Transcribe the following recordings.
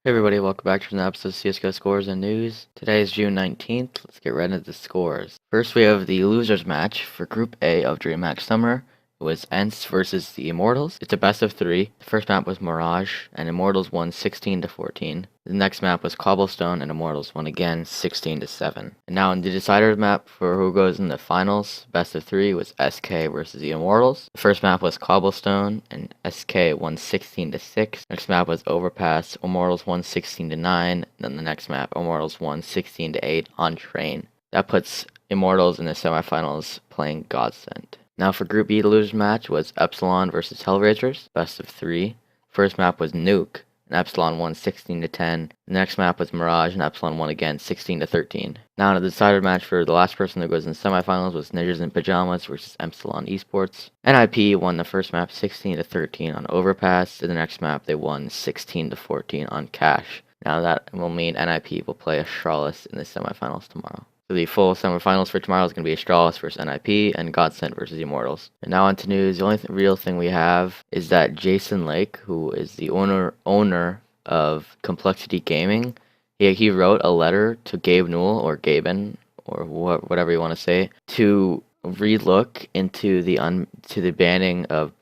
Hey everybody, welcome back to another episode of CSGO Scores and News. Today is June 19th. Let's get right into the scores. First, we have the losers match for Group A of DreamHack Summer. It was ENCE versus the Immortals. It's a best of three. The first map was Mirage, and Immortals won 16-14. The next map was Cobblestone, and Immortals won again 16-7. And now in the decider map for who goes in the finals, best of three was SK versus the Immortals. The first map was Cobblestone, and SK won 16-6. Next map was Overpass. Immortals won 16-9. Then the next map, Immortals won 16-8 on Train. That puts Immortals in the semifinals playing Godsend. Now for Group B, the losers match was Epsilon versus Hellraisers, best of three. First map was Nuke, and Epsilon won 16-10. The next map was Mirage, and Epsilon won again 16-13. Now the decider match for the last person that goes in the semifinals was Ninjas in Pajamas versus Epsilon Esports. NIP won the first map 16-13 on Overpass, and the next map they won 16-14 on Cash. Now that will mean NIP will play Astralis in the semifinals tomorrow. So the full semifinals for tomorrow is going to be Astralis versus NIP and Godsend versus Immortals. And now on to news. The only real thing we have is that Jason Lake, who is the owner of Complexity Gaming, he wrote a letter to Gabe Newell or Gaben or whatever you want to say to relook into the banning of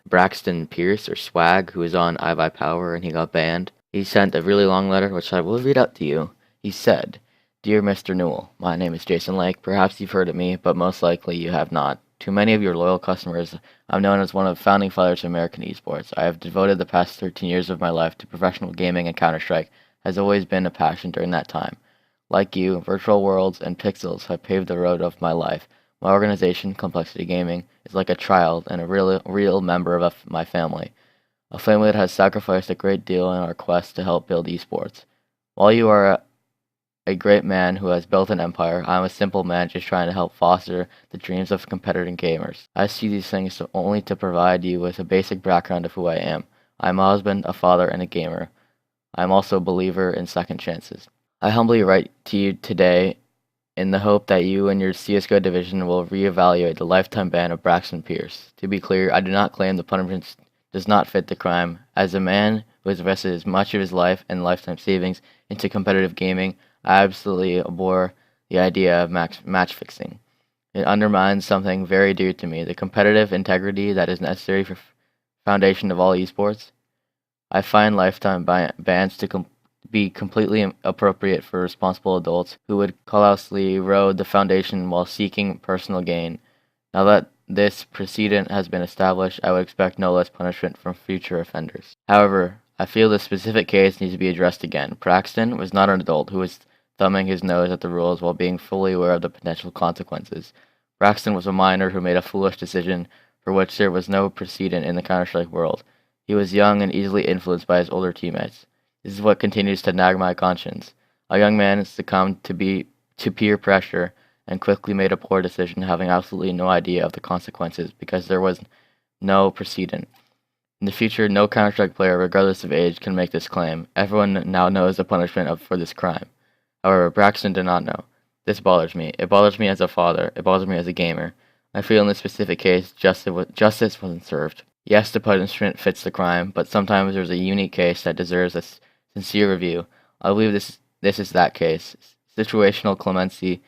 Braxton Pierce or Swag, who was on iBuyPower and he got banned. He sent a really long letter, which I will read out to you. He said, "Dear Mr. Newell, my name is Jason Lake. Perhaps you've heard of me, but most likely you have not. To many of your loyal customers, I'm known as one of the founding fathers of American esports. I have devoted the past 13 years of my life to professional gaming, and Counter-Strike has always been a passion during that time. Like you, virtual worlds and pixels have paved the road of my life. My organization, Complexity Gaming, is like a child and a real member of my family. A family that has sacrificed a great deal in our quest to help build esports. While you are a great man who has built an empire, I'm a simple man just trying to help foster the dreams of competitive gamers. I see these things only to provide you with a basic background of who I am. I'm a husband, a father, and a gamer. I'm also a believer in second chances. I humbly write to you today in the hope that you and your CSGO division will reevaluate the lifetime ban of Braxton Pierce. To be clear, I do not claim the punishment does not fit the crime. As a man who has invested as much of his life and lifetime savings into competitive gaming, I absolutely abhor the idea of match fixing. It undermines something very dear to me, the competitive integrity that is necessary for foundation of all esports. I find lifetime bans to be completely appropriate for responsible adults who would callously erode the foundation while seeking personal gain. Now that this precedent has been established, I would expect no less punishment from future offenders. However, I feel this specific case needs to be addressed again. Braxton was not an adult who was thumbing his nose at the rules while being fully aware of the potential consequences. Braxton was a minor who made a foolish decision for which there was no precedent in the Counter-Strike world. He was young and easily influenced by his older teammates. This is what continues to nag my conscience. A young man succumbed to peer pressure and quickly made a poor decision, having absolutely no idea of the consequences because there was no precedent. In the future, no Counter-Strike player, regardless of age, can make this claim. Everyone now knows the punishment for this crime. However, Braxton did not know. This bothers me. It bothers me as a father. It bothers me as a gamer. I feel in this specific case, justice wasn't served. Yes, the punishment fits the crime, but sometimes there's a unique case that deserves a sincere review. I believe this is that case. Situational clemency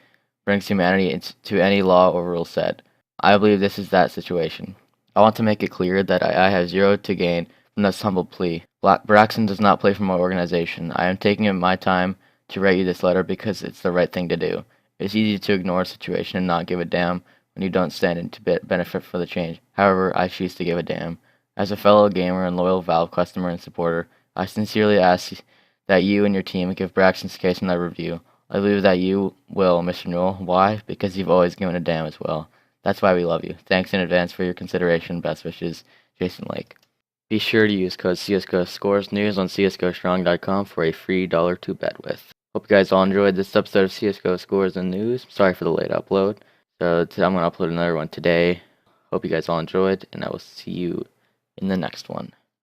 brings humanity into any law or rule set. I believe this is that situation. I want to make it clear that I have zero to gain from this humble plea. Braxton does not play for my organization. I am taking my time to write you this letter because it's the right thing to do. It's easy to ignore a situation and not give a damn when you don't stand in to benefit for the change. However, I choose to give a damn. As a fellow gamer and loyal Valve customer and supporter, I sincerely ask that you and your team give Braxton's case another review. I believe that you will, Mr. Newell. Why? Because you've always given a damn as well. That's why we love you. Thanks in advance for your consideration. Best wishes, Jason Lake. Be sure to use code CSGO Scores News on CSGOstrong.com for a free $1 to bet with. Hope you guys all enjoyed this episode of CSGO Scores and News. Sorry for the late upload. So I'm going to upload another one today. Hope you guys all enjoyed, and I will see you in the next one.